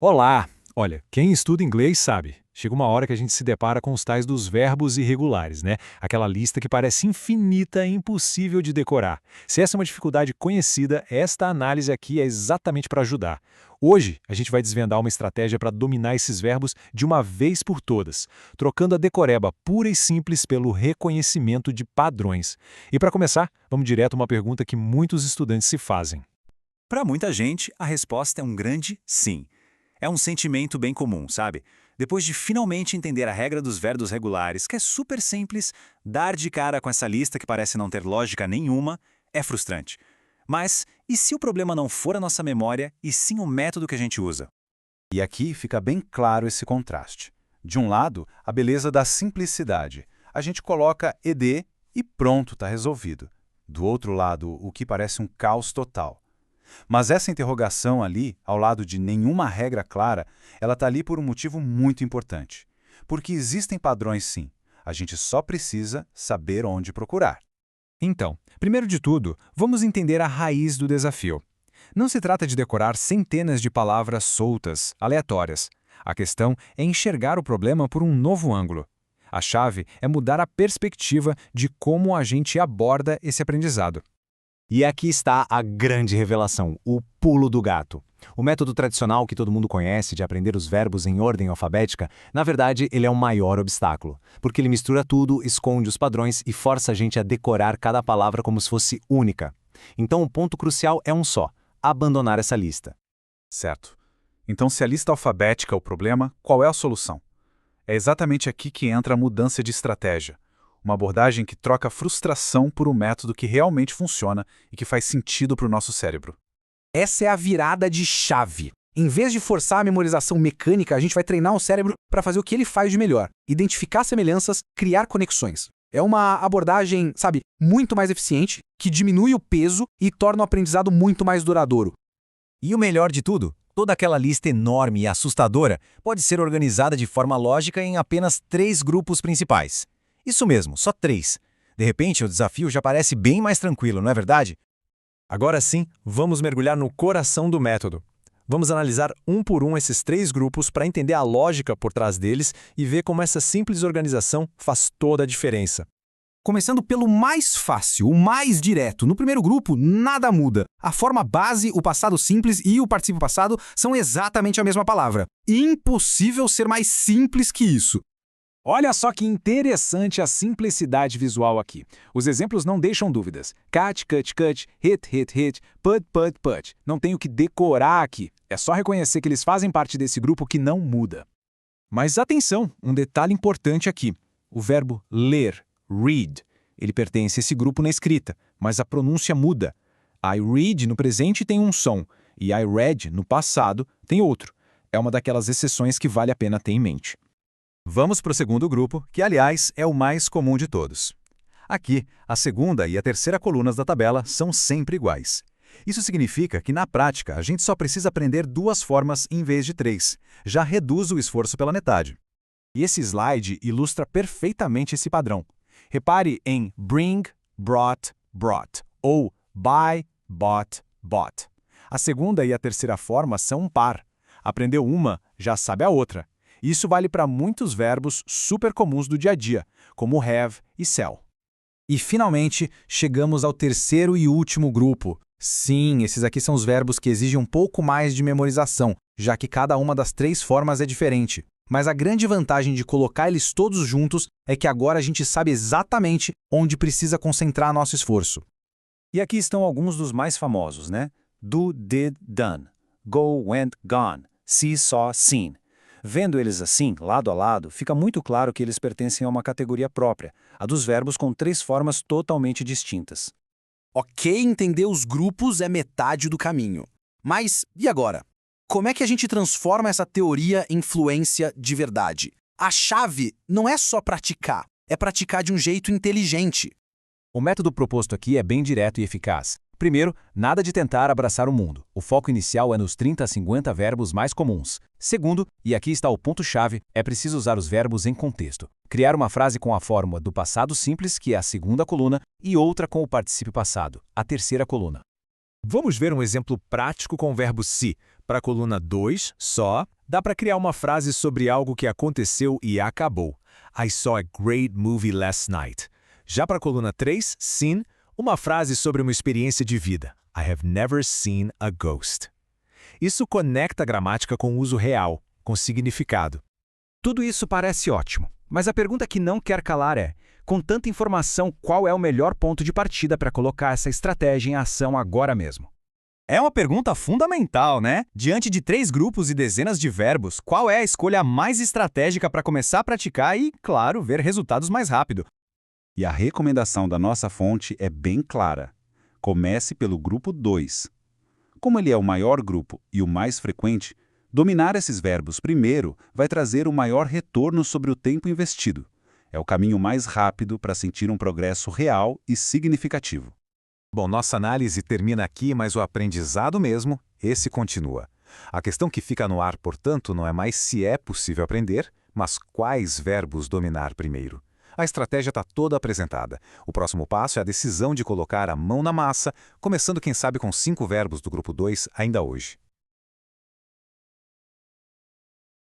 Olá! Olha, quem estuda inglês sabe. Chega uma hora que a gente se depara com os tais dos verbos irregulares, né? Aquela lista que parece infinita e impossível de decorar. Se essa é uma dificuldade conhecida, esta análise aqui é exatamente para ajudar. Hoje, a gente vai desvendar uma estratégia para dominar esses verbos de uma vez por todas, trocando a decoreba pura e simples pelo reconhecimento de padrões. E para começar, vamos direto a uma pergunta que muitos estudantes se fazem. Para muita gente, a resposta é um grande sim. É um sentimento bem comum, sabe? Depois de finalmente entender a regra dos verbos regulares, que é super simples, dar de cara com essa lista que parece não ter lógica nenhuma é frustrante. Mas e se o problema não for a nossa memória e sim o método que a gente usa? E aqui fica bem claro esse contraste. De um lado, a beleza da simplicidade. A gente coloca ED e pronto, está resolvido. Do outro lado, o que parece um caos total. Mas essa interrogação ali, ao lado de nenhuma regra clara, ela está ali por um motivo muito importante. Porque existem padrões sim, a gente só precisa saber onde procurar. Então, primeiro de tudo, vamos entender a raiz do desafio. Não se trata de decorar centenas de palavras soltas, aleatórias. A questão é enxergar o problema por um novo ângulo. A chave é mudar a perspectiva de como a gente aborda esse aprendizado. E aqui está a grande revelação, o pulo do gato. O método tradicional que todo mundo conhece de aprender os verbos em ordem alfabética, na verdade, ele é o maior obstáculo, porque ele mistura tudo, esconde os padrões e força a gente a decorar cada palavra como se fosse única. Então o ponto crucial é um só: abandonar essa lista. Certo. Então, se a lista alfabética é o problema, qual é a solução? É exatamente aqui que entra a mudança de estratégia. Uma abordagem que troca a frustração por um método que realmente funciona e que faz sentido para o nosso cérebro. Essa é a virada de chave. Em vez de forçar a memorização mecânica, a gente vai treinar o cérebro para fazer o que ele faz de melhor: identificar semelhanças, criar conexões. É uma abordagem, sabe, muito mais eficiente, que diminui o peso e torna o aprendizado muito mais duradouro. E o melhor de tudo, toda aquela lista enorme e assustadora pode ser organizada de forma lógica em apenas 3 grupos principais. Isso mesmo, só 3. De repente, o desafio já parece bem mais tranquilo, não é verdade? Agora sim, vamos mergulhar no coração do método. Vamos analisar um por um esses 3 grupos para entender a lógica por trás deles e ver como essa simples organização faz toda a diferença. Começando pelo mais fácil, o mais direto. No primeiro grupo, nada muda. A forma base, o passado simples e o particípio passado são exatamente a mesma palavra. Impossível ser mais simples que isso. Olha só que interessante a simplicidade visual aqui. Os exemplos não deixam dúvidas. Cut, cut, cut, hit, hit, hit, put, put, put. Não tenho que decorar aqui. É só reconhecer que eles fazem parte desse grupo que não muda. Mas atenção, um detalhe importante aqui. O verbo ler, read, ele pertence a esse grupo na escrita, mas a pronúncia muda. I read no presente tem um som, e I read no passado tem outro. É uma daquelas exceções que vale a pena ter em mente. Vamos para o segundo grupo, que, aliás, é o mais comum de todos. Aqui, a segunda e a terceira colunas da tabela são sempre iguais. Isso significa que, na prática, a gente só precisa aprender 2 formas em vez de 3. Já reduz o esforço pela metade. E esse slide ilustra perfeitamente esse padrão. Repare em bring, brought, brought, ou buy, bought, bought. A segunda e a terceira forma são um par. Aprendeu uma, já sabe a outra. Isso vale para muitos verbos super comuns do dia a dia, como have e sell. E, finalmente, chegamos ao terceiro e último grupo. Sim, esses aqui são os verbos que exigem um pouco mais de memorização, já que cada uma das 3 formas é diferente. Mas a grande vantagem de colocar eles todos juntos é que agora a gente sabe exatamente onde precisa concentrar nosso esforço. E aqui estão alguns dos mais famosos, né? Do, did, done. Go, went, gone. See, saw, seen. Vendo eles assim, lado a lado, fica muito claro que eles pertencem a uma categoria própria, a dos verbos com 3 formas totalmente distintas. Ok, entender os grupos é metade do caminho. Mas, e agora? Como é que a gente transforma essa teoria em fluência de verdade? A chave não é só praticar, é praticar de um jeito inteligente. O método proposto aqui é bem direto e eficaz. Primeiro, nada de tentar abraçar o mundo. O foco inicial é nos 30 a 50 verbos mais comuns. Segundo, e aqui está o ponto-chave, é preciso usar os verbos em contexto. Criar uma frase com a forma do passado simples, que é a segunda coluna, e outra com o particípio passado, a terceira coluna. Vamos ver um exemplo prático com o verbo see. Para a coluna 2, só, dá para criar uma frase sobre algo que aconteceu e acabou. I saw a great movie last night. Já para a coluna 3, seen, uma frase sobre uma experiência de vida. I have never seen a ghost. Isso conecta a gramática com o uso real, com significado. Tudo isso parece ótimo, mas a pergunta que não quer calar é: com tanta informação, qual é o melhor ponto de partida para colocar essa estratégia em ação agora mesmo? É uma pergunta fundamental, né? Diante de 3 grupos e dezenas de verbos, qual é a escolha mais estratégica para começar a praticar e, claro, ver resultados mais rápido? E a recomendação da nossa fonte é bem clara. Comece pelo grupo 2. Como ele é o maior grupo e o mais frequente, dominar esses verbos primeiro vai trazer o maior retorno sobre o tempo investido. É o caminho mais rápido para sentir um progresso real e significativo. Bom, nossa análise termina aqui, mas o aprendizado mesmo, esse continua. A questão que fica no ar, portanto, não é mais se é possível aprender, mas quais verbos dominar primeiro. A estratégia está toda apresentada. O próximo passo é a decisão de colocar a mão na massa, começando, quem sabe, com 5 verbos do grupo 2 ainda hoje.